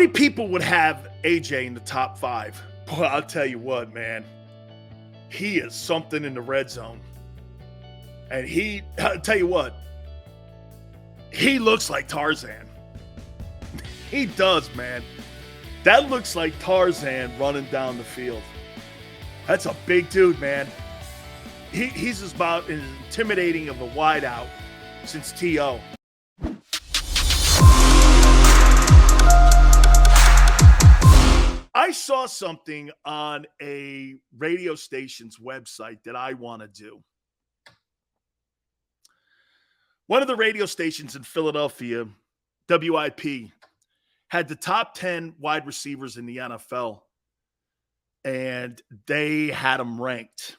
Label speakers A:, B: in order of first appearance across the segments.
A: many people would have AJ in the top 5? Boy, I'll tell you what, man. He is something in the red zone. And I'll tell you what, he looks like Tarzan. He does, man. That looks like Tarzan running down the field. That's a big dude, man. He's about as intimidating of a wideout since T.O. I saw something on a radio station's website that I want to do. One of the radio stations in Philadelphia, WIP, had the top 10 wide receivers in the NFL, and they had them ranked.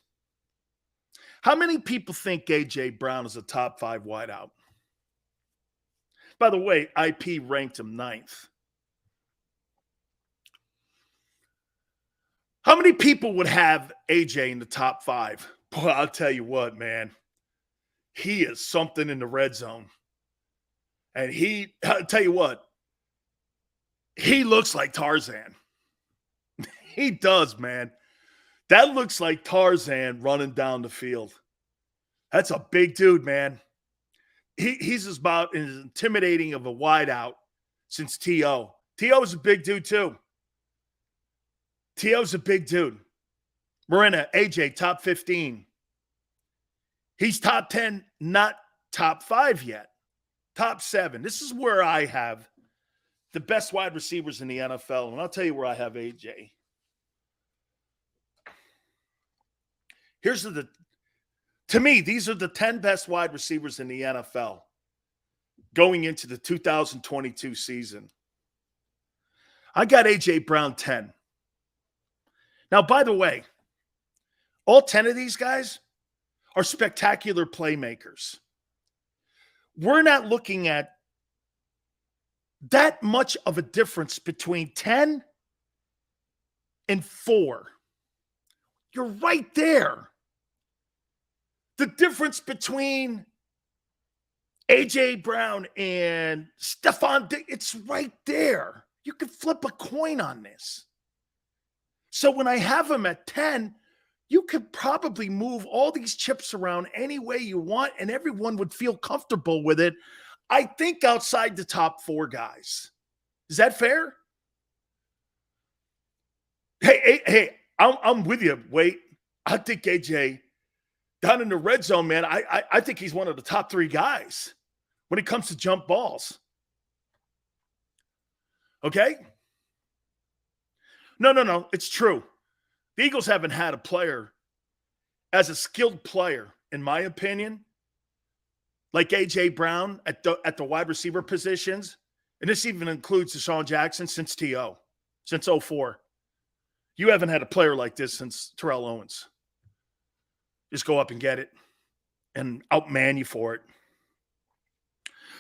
A: How many people think A.J. Brown is a top 5 wideout? By the way, IP ranked him 9th. How many people would have AJ in the top 5? Boy, I'll tell you what, man. He is something in the red zone. And I'll tell you what, he looks like Tarzan. He does, man. That looks like Tarzan running down the field. That's a big dude, man. He's about as intimidating of a wideout since T.O. T.O. is a big dude, too. T.O.'s a big dude. Marina, AJ, top 15. He's top 10, not top 5 yet. Top 7. This is where I have the best wide receivers in the NFL. And I'll tell you where I have AJ. To me, these are the 10 best wide receivers in the NFL going into the 2022 season. I got AJ Brown 10. Now, by the way, all 10 of these guys are spectacular playmakers. We're not looking at that much of a difference between 10 and 4. You're right there. The difference between A.J. Brown and Stephon Diggs, it's right there. You could flip a coin on this. So when I have him at 10, you could probably move all these chips around any way you want, and everyone would feel comfortable with it. I think outside the top 4 guys. Is that fair? Hey, I'm with you. Wait, I think AJ down in the red zone, man, I think he's one of the top 3 guys when it comes to jump balls. Okay? No. It's true. The Eagles haven't had a player as a skilled player, in my opinion, like A.J. Brown at the wide receiver positions. And this even includes Deshaun Jackson since T.O., since 04. You haven't had a player like this since Terrell Owens. Just go up and get it and outman you for it.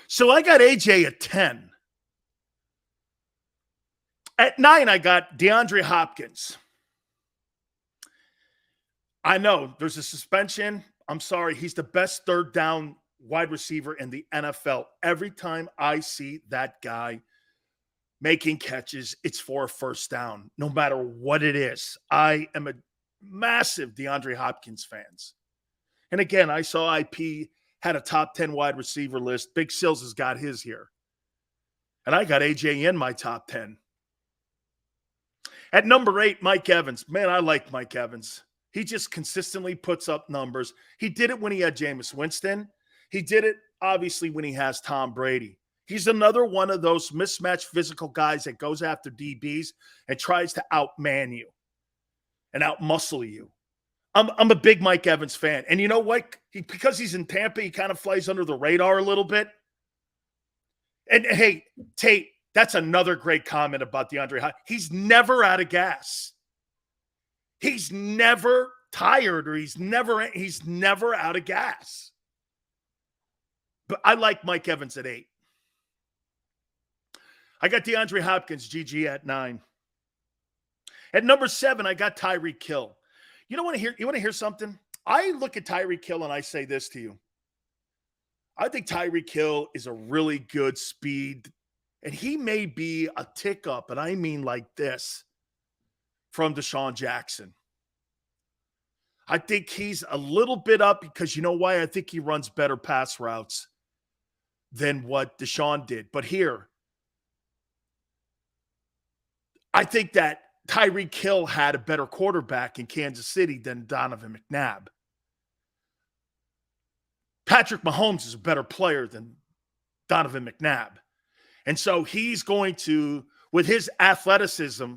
A: So I got AJ at 10. At 9, I got DeAndre Hopkins. I know there's a suspension. I'm sorry. He's the best third down wide receiver in the NFL. Every time I see that guy making catches, it's for a first down, no matter what it is. I am a massive DeAndre Hopkins fans. And again, I saw IP had a top 10 wide receiver list. Big Sills has got his here. And I got AJ in my top 10. At number 8, Mike Evans. Man, I like Mike Evans. He just consistently puts up numbers. He did it when he had Jameis Winston. He did it, obviously, when he has Tom Brady. He's another one of those mismatched physical guys that goes after DBs and tries to outman you and outmuscle you. I'm a big Mike Evans fan. And you know what? Because he's in Tampa, he kind of flies under the radar a little bit. And, hey, Tate, that's another great comment about DeAndre Hopkins. He's never out of gas. He's never tired or he's never out of gas. But I like Mike Evans at 8. I got DeAndre Hopkins, GG, at 9. At number 7, I got Tyreek Hill. You want to hear something? I look at Tyreek Hill and I say this to you. I think Tyreek Hill is a really good speed And he may be a tick up, and I mean like this, from Deshaun Jackson. I think he's a little bit up because you know why? I think he runs better pass routes than what Deshaun did. But here, I think that Tyreek Hill had a better quarterback in Kansas City than Donovan McNabb. Patrick Mahomes is a better player than Donovan McNabb. And so he's going to, with his athleticism,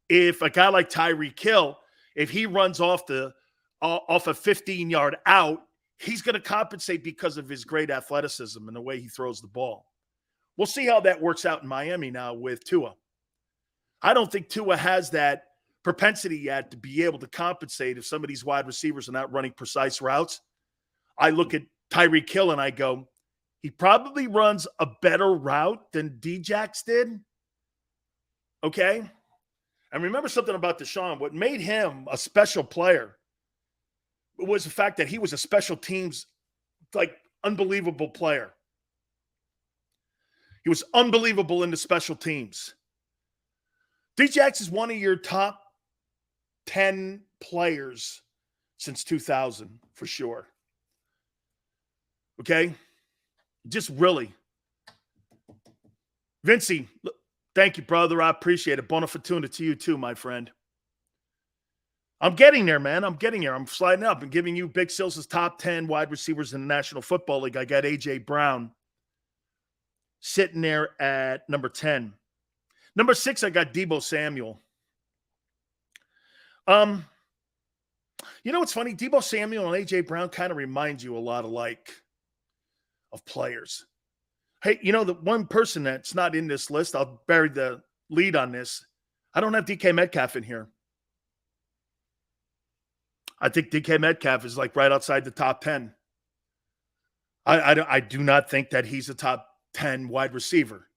A: if a guy like Tyreek Hill, if he runs off a 15-yard out, he's going to compensate because of his great athleticism and the way he throws the ball. We'll see how that works out in Miami now with Tua. I don't think Tua has that propensity yet to be able to compensate if some of these wide receivers are not running precise routes. I look at Tyreek Hill and I go, he probably runs a better route than D-Jax did. Okay? And remember something about Deshaun. What made him a special player was the fact that he was a special teams, unbelievable player. He was unbelievable in the special teams. D-Jax is one of your top 10 players since 2000, for sure. Okay? Just really. Vincey, thank you, brother. I appreciate it. Bona fortuna to you too, my friend. I'm getting there, man. I'm getting there. I'm sliding up and giving you Big Sills' top 10 wide receivers in the National Football League. I got A.J. Brown sitting there at number 10. Number 6, I got Deebo Samuel. You know what's funny? Deebo Samuel and A.J. Brown kind of remind you a lot alike of players. Hey, you know, the one person that's not in this list, I'll bury the lead on this. I don't have DK Metcalf in here. I think DK Metcalf is right outside the top 10. I do not think that he's a top 10 wide receiver.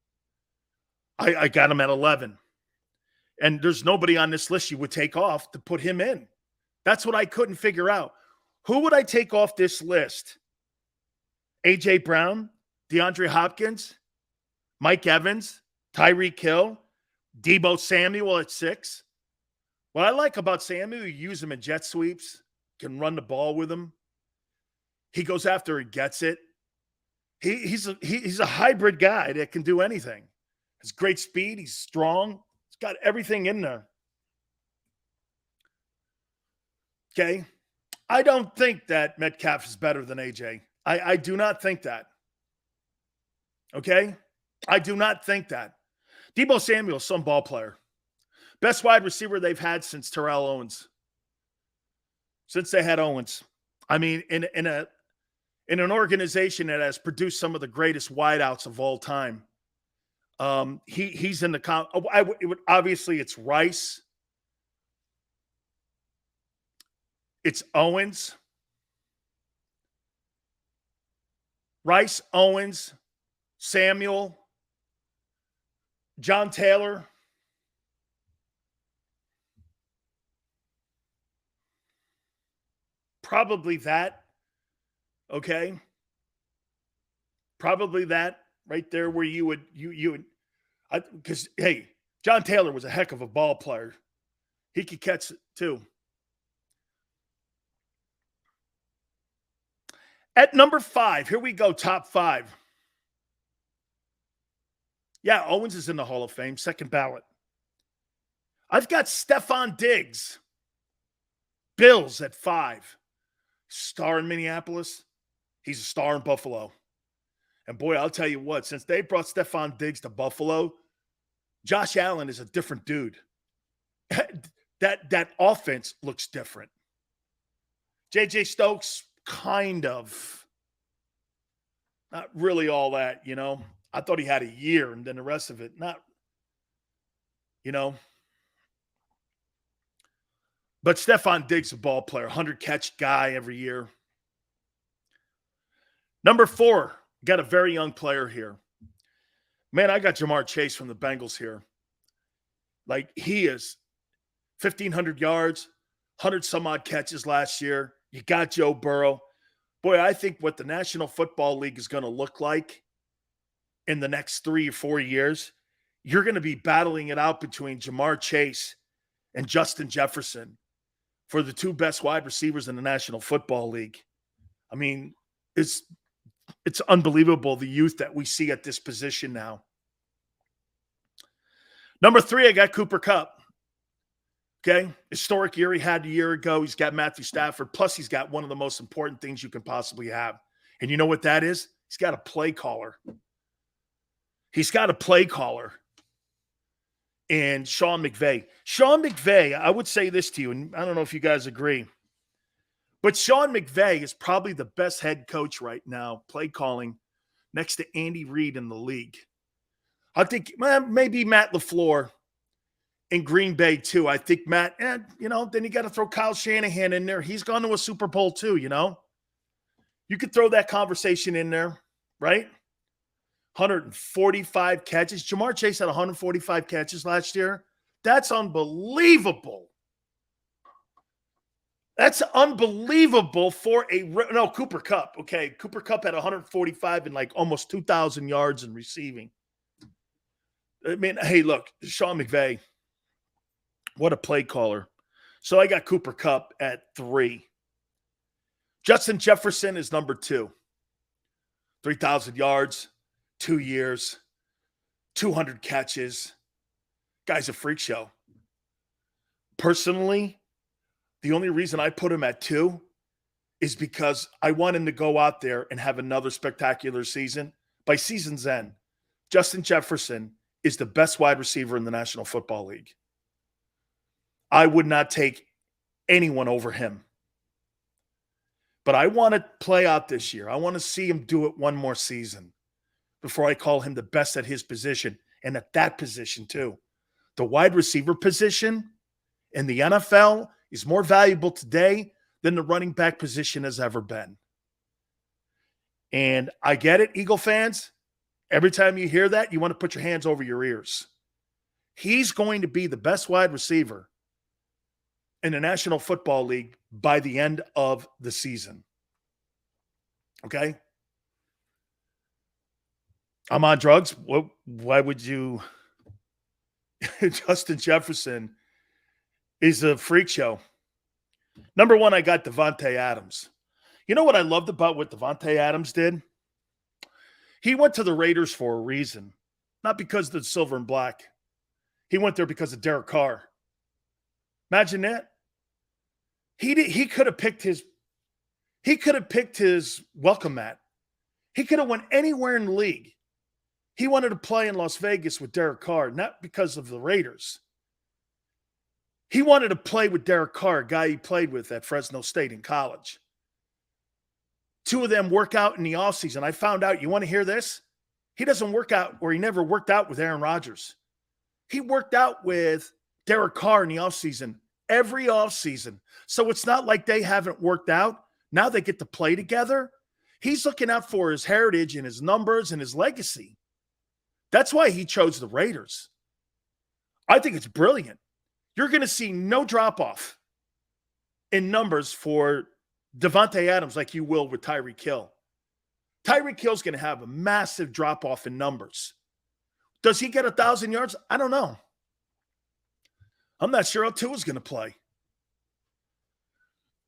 A: I got him at 11. And there's nobody on this list you would take off to put him in. That's what I couldn't figure out. Who would I take off this list? A.J. Brown, DeAndre Hopkins, Mike Evans, Tyreek Hill, Deebo Samuel at 6. What I like about Samuel, you use him in jet sweeps, can run the ball with him. He goes after he gets it. He's a hybrid guy that can do anything. Has great speed. He's strong. He's got everything in there. Okay. I don't think that Metcalf is better than AJ. I do not think that. Okay? I do not think that. Deebo Samuel, some ball player. Best wide receiver they've had since Terrell Owens. Since they had Owens. I mean, in an organization that has produced some of the greatest wideouts of all time. He's in the obviously it's Rice. It's Owens. Rice, Owens, Samuel, John Taylor. Probably that. Okay. Probably that right there where you would, because, hey, John Taylor was a heck of a ball player. He could catch it too. At number 5, here we go, top 5. Yeah, Owens is in the Hall of Fame, second ballot. I've got Stephon Diggs. Bills at 5. Star in Minneapolis. He's a star in Buffalo. And boy, I'll tell you what, since they brought Stephon Diggs to Buffalo, Josh Allen is a different dude. That offense looks different. J.J. Stokes, kind of. Not really all that, you know. I thought he had a year, and then the rest of it, not, you know. But Stephon Diggs, a ball player, 100-catch guy every year. Number 4, got a very young player here. Man, I got Jamar Chase from the Bengals here. He is 1,500 yards, 100-some-odd catches last year. You got Joe Burrow. Boy, I think what the National Football League is going to look like in the next 3 or 4 years, you're going to be battling it out between Jamar Chase and Justin Jefferson for the 2 best wide receivers in the National Football League. I mean, it's unbelievable the youth that we see at this position now. Number 3, I got Cooper Kupp. Okay, historic year he had a year ago. He's got Matthew Stafford. Plus, he's got one of the most important things you can possibly have. And you know what that is? He's got a play caller. He's got a play caller. And Sean McVay. Sean McVay, I would say this to you, and I don't know if you guys agree, but Sean McVay is probably the best head coach right now, play calling, next to Andy Reid in the league. I think maybe Matt LaFleur in Green Bay too. I think Matt, then you got to throw Kyle Shanahan in there. He's gone to a Super Bowl too, You could throw that conversation in there, right? 145 catches. Jamar Chase had 145 catches last year. That's unbelievable. That's unbelievable for Cooper Kupp. Okay, Cooper Kupp had 145 and like almost 2,000 yards in receiving. I mean, hey, look, Sean McVay, what a play caller. So I got Cooper Kupp at 3. Justin Jefferson is number 2. 3,000 yards, 2 years, 200 catches. Guy's a freak show. Personally, the only reason I put him at 2 is because I want him to go out there and have another spectacular season. By season's end, Justin Jefferson is the best wide receiver in the National Football League. I would not take anyone over him. But I want to play out this year. I want to see him do it one more season before I call him the best at his position, and at that position too. The wide receiver position in the NFL is more valuable today than the running back position has ever been. And I get it, Eagle fans. Every time you hear that, you want to put your hands over your ears. He's going to be the best wide receiver in the National Football League by the end of the season. Okay? I'm on drugs. Why would you? Justin Jefferson is a freak show. Number 1, I got Davante Adams. You know what I loved about what Davante Adams did? He went to the Raiders for a reason, not because of the silver and black. He went there because of Derek Carr. Imagine that. He could have picked his welcome mat. He could have went anywhere in the league. He wanted to play in Las Vegas with Derek Carr, not because of the Raiders. He wanted to play with Derek Carr, a guy he played with at Fresno State in college. 2 of them work out in the offseason. I found out, you want to hear this? He doesn't work out, or he never worked out with Aaron Rodgers. He worked out with Derek Carr in the offseason, every offseason. So it's not like they haven't worked out. Now they get to play together. He's looking out for his heritage and his numbers and his legacy. That's why he chose the Raiders. I think it's brilliant. You're going to see no drop-off in numbers for Davante Adams like you will with Tyreek Hill. Tyreek Hill's going to have a massive drop-off in numbers. Does he get 1,000 yards? I don't know. I'm not sure how Tua's going to play.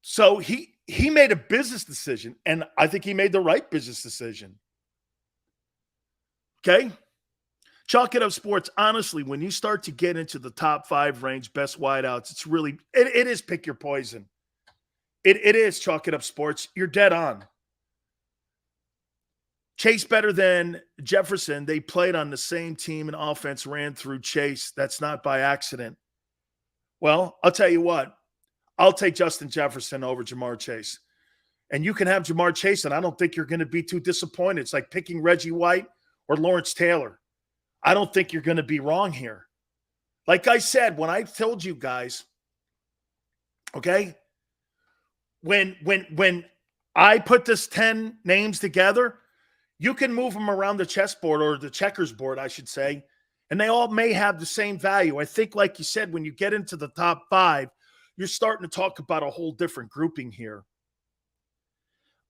A: So he made a business decision, and I think he made the right business decision. Okay? Chalk It Up Sports, honestly, when you start to get into the top 5 range best wideouts, it's really, it is pick your poison. It is Chalk It Up Sports. You're dead on. Chase better than Jefferson. They played on the same team and offense ran through Chase. That's not by accident. Well, I'll tell you what. I'll take Justin Jefferson over Jamar Chase. And you can have Jamar Chase, and I don't think you're going to be too disappointed. It's like picking Reggie White or Lawrence Taylor. I don't think you're going to be wrong here. Like I said, when I told you guys, okay, when I put this 10 names together, you can move them around the chessboard, or the checkers board, I should say, and they all may have the same value. I think, like you said, when you get into the top 5, you're starting to talk about a whole different grouping here.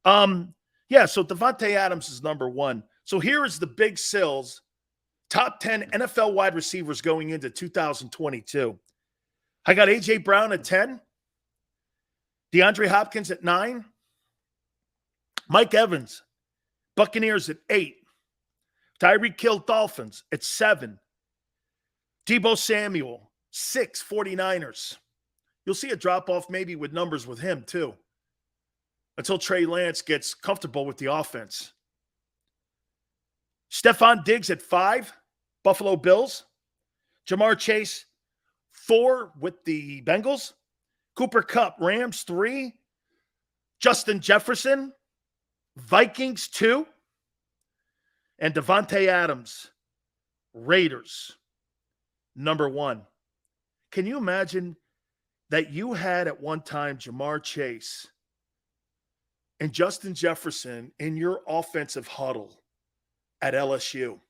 A: So Davante Adams is number 1. So here is the big Sills top 10 NFL wide receivers going into 2022. I got A.J. Brown at 10, DeAndre Hopkins at 9, Mike Evans, Buccaneers at 8, Tyreek Hill, Dolphins at 7, Deebo Samuel, 6, 49ers. You'll see a drop-off maybe with numbers with him too, until Trey Lance gets comfortable with the offense. Stephon Diggs at 5, Buffalo Bills. Jamar Chase, 4 with the Bengals. Cooper Kupp, Rams, 3. Justin Jefferson, Vikings, 2. And Davante Adams, Raiders, number 1. Can you imagine that you had at one time Jamar Chase and Justin Jefferson in your offensive huddle at LSU?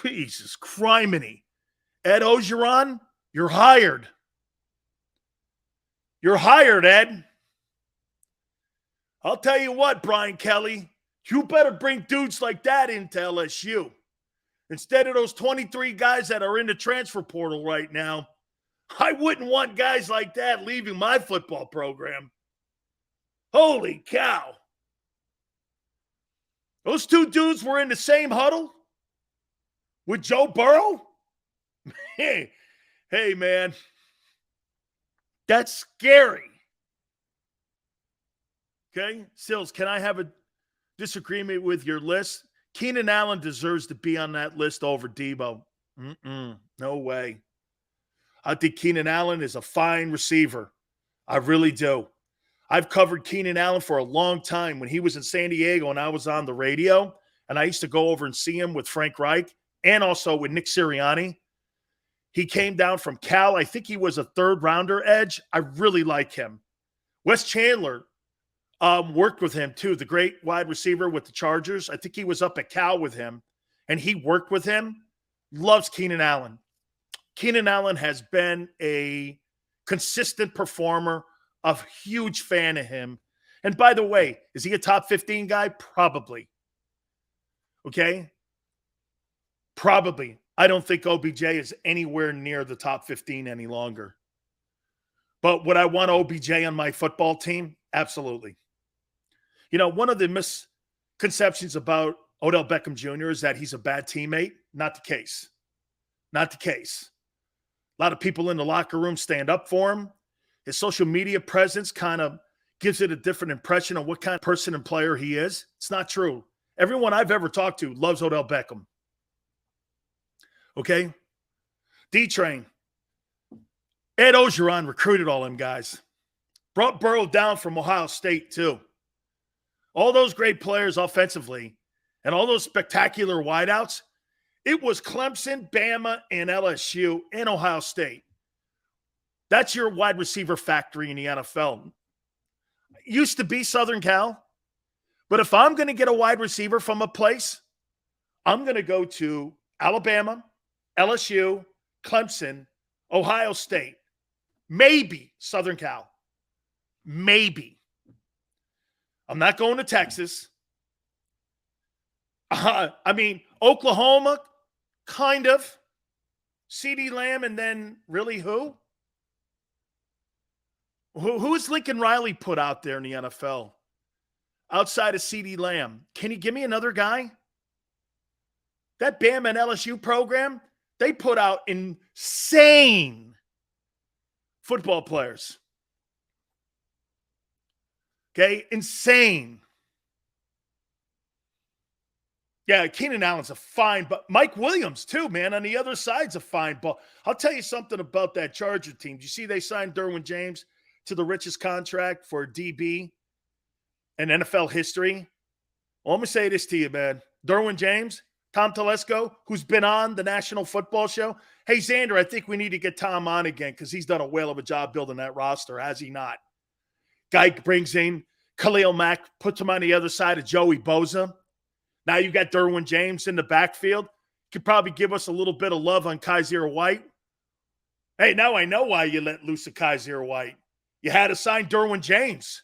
A: Jesus criminy. Ed Ogeron, you're hired. You're hired, Ed. I'll tell you what, Brian Kelly, you better bring dudes like that into LSU. Instead of those 23 guys that are in the transfer portal right now, I wouldn't want guys like that leaving my football program. Holy cow. Those two dudes were in the same huddle with Joe Burrow? Hey, man. That's scary. Okay? Sills, can I have a disagreement with your list? Keenan Allen deserves to be on that list over Deebo. No way. I think Keenan Allen is a fine receiver. I really do. I've covered Keenan Allen for a long time. When he was in San Diego and I was on the radio, and I used to go over and see him with Frank Reich and also with Nick Sirianni. He came down from Cal. I think he was a third-rounder edge. I really like him. Wes Chandler worked with him too, the great wide receiver with the Chargers. I think he was up at Cal with him, and he worked with him. Loves Keenan Allen. Keenan Allen has been a consistent performer. A huge fan of him. And by the way, is he a top 15 guy? Probably. Okay? Probably. I don't think OBJ is anywhere near the top 15 any longer. But would I want OBJ on my football team? Absolutely. You know, one of the misconceptions about Odell Beckham Jr. is that he's a bad teammate. Not the case. Not the case. A lot of people in the locker room stand up for him. His social media presence kind of gives it a different impression of what kind of person and player he is. It's not true. Everyone I've ever talked to loves Odell Beckham. Okay? D-Train. Ed Ogeron recruited all them guys. Brought Burrow down from Ohio State, too. All those great players offensively and all those spectacular wideouts, it was Clemson, Bama, and LSU and Ohio State. That's your wide receiver factory in the NFL. It used to be Southern Cal. But if I'm going to get a wide receiver from a place, I'm going to go to Alabama, LSU, Clemson, Ohio State, maybe Southern Cal. Maybe. I'm not going to Texas. Oklahoma, kind of. CeeDee Lamb, and then really who? Who is Lincoln Riley put out there in the NFL outside of CeeDee Lamb? Can you give me another guy? That Bama and LSU program, they put out insane football players. Okay, insane. Yeah, Keenan Allen's a fine, but Mike Williams too, man, on the other side's a fine ball. I'll tell you something about that Charger team. Did you see they signed Derwin James to the richest contract for DB in NFL history? Well, let me say this to you, man. Derwin James, Tom Telesco, who's been on the National Football Show. Hey, Xander, I think we need to get Tom on again because he's done a whale of a job building that roster, has he not? Guy brings in Khalil Mack, puts him on the other side of Joey Bosa. Now you got Derwin James in the backfield. Could probably give us a little bit of love on Kaiser White. Hey, now I know why you let loose a Kaiser White. You had to sign Derwin James.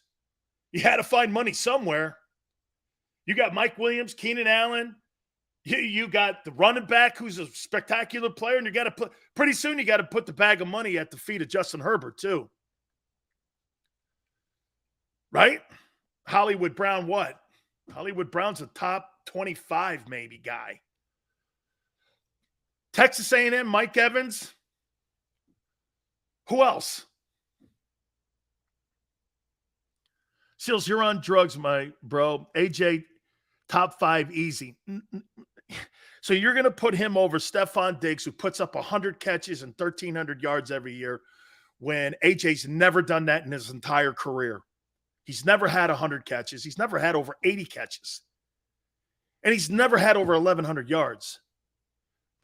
A: You had to find money somewhere. You got Mike Williams, Keenan Allen. You got the running back who's a spectacular player, and you got to pretty soon you got to put the bag of money at the feet of Justin Herbert too. Right? Hollywood Brown what? Hollywood Brown's a top 25 maybe guy. Texas A&M, Mike Evans. Who else? Seals, you're on drugs, my bro. AJ, top 5 easy. So you're going to put him over Stephon Diggs, who puts up 100 catches and 1,300 yards every year, when AJ's never done that in his entire career. He's never had 100 catches. He's never had over 80 catches. And he's never had over 1,100 yards.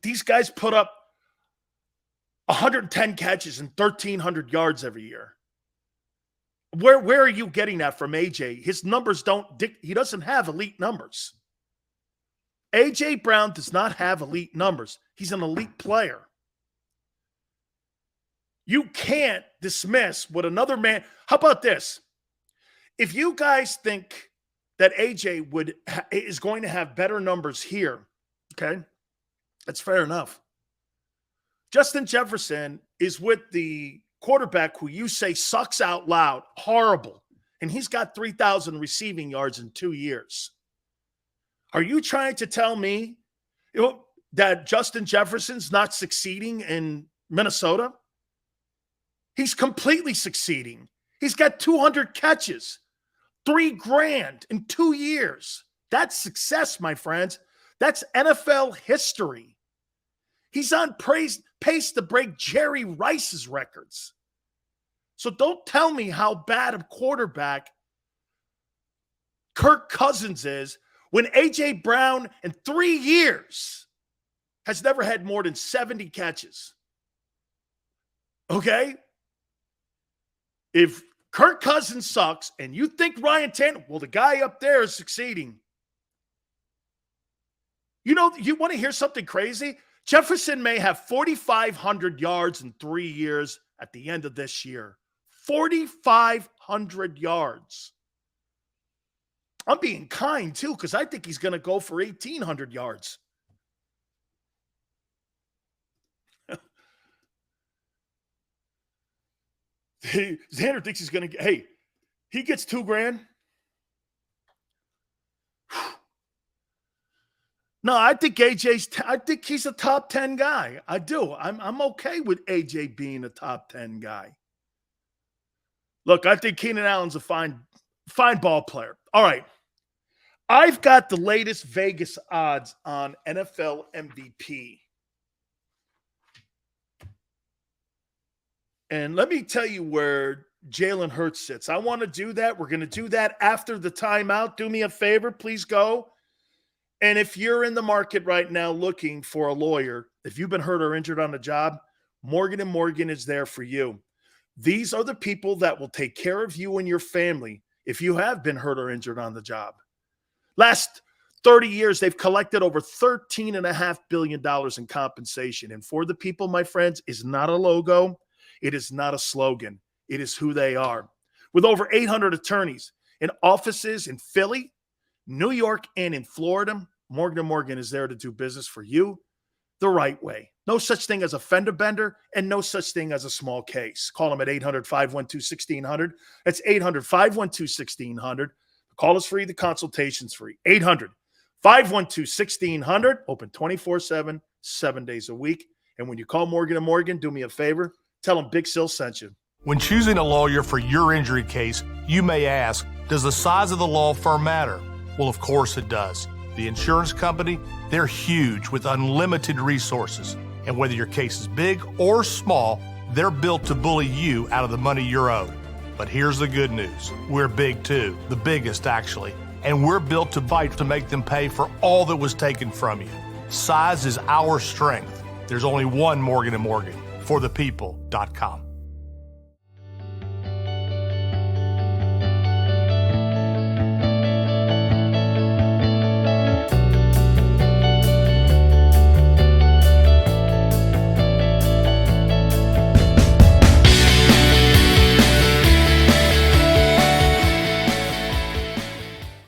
A: These guys put up 110 catches and 1,300 yards every year. Where are you getting that from AJ? His numbers he doesn't have elite numbers. AJ Brown does not have elite numbers. He's an elite player. You can't dismiss what another man. How about this? If you guys think that AJ is going to have better numbers here, okay, that's fair enough. Justin Jefferson is with the quarterback who you say sucks out loud, horrible, and he's got 3,000 receiving yards in 2 years. Are you trying to tell me that Justin Jefferson's not succeeding in Minnesota? He's completely succeeding. He's got 200 catches, $3,000 in 2 years. That's success, my friends. That's NFL history. He's on pace to break Jerry Rice's records. So don't tell me how bad a quarterback Kirk Cousins is when A.J. Brown in 3 years has never had more than 70 catches. Okay? If Kirk Cousins sucks and you think Ryan Tannehill, well, the guy up there is succeeding. You know, you want to hear something crazy? Jefferson may have 4,500 yards in 3 years at the end of this year. 4,500 yards. I'm being kind, too, because I think he's going to go for 1,800 yards. Xander thinks he's going to get, hey, he gets $2,000. No, I think he's a top 10 guy. I do. I'm okay with AJ being a top 10 guy. Look, I think Keenan Allen's a fine ball player. All right. I've got the latest Vegas odds on NFL MVP. And let me tell you where Jalen Hurts sits. I want to do that. We're going to do that after the timeout. Do me a favor. Please go. And if you're in the market right now looking for a lawyer, if you've been hurt or injured on the job, Morgan & Morgan is there for you. These are the people that will take care of you and your family if you have been hurt or injured on the job. Last 30 years, they've collected over $13.5 billion in compensation. And for the people, my friends, is not a logo. It is not a slogan. It is who they are. With over 800 attorneys in offices in Philly, New York, and in Florida, Morgan & Morgan is there to do business for you the right way. No such thing as a fender bender and no such thing as a small case. Call them at 800-512-1600. That's 800-512-1600. Call us free. The consultation's free. 800-512-1600. Open 24/7, 7 days a week. And when you call Morgan & Morgan, do me a favor. Tell them Big Sil sent you.
B: When choosing a lawyer for your injury case, you may ask, does the size of the law firm matter? Well, of course it does. The insurance company, they're huge with unlimited resources. And whether your case is big or small, they're built to bully you out of the money you're owed. But here's the good news. We're big too, the biggest actually. And we're built to fight to make them pay for all that was taken from you. Size is our strength. There's only one Morgan & Morgan. ForThePeople.com.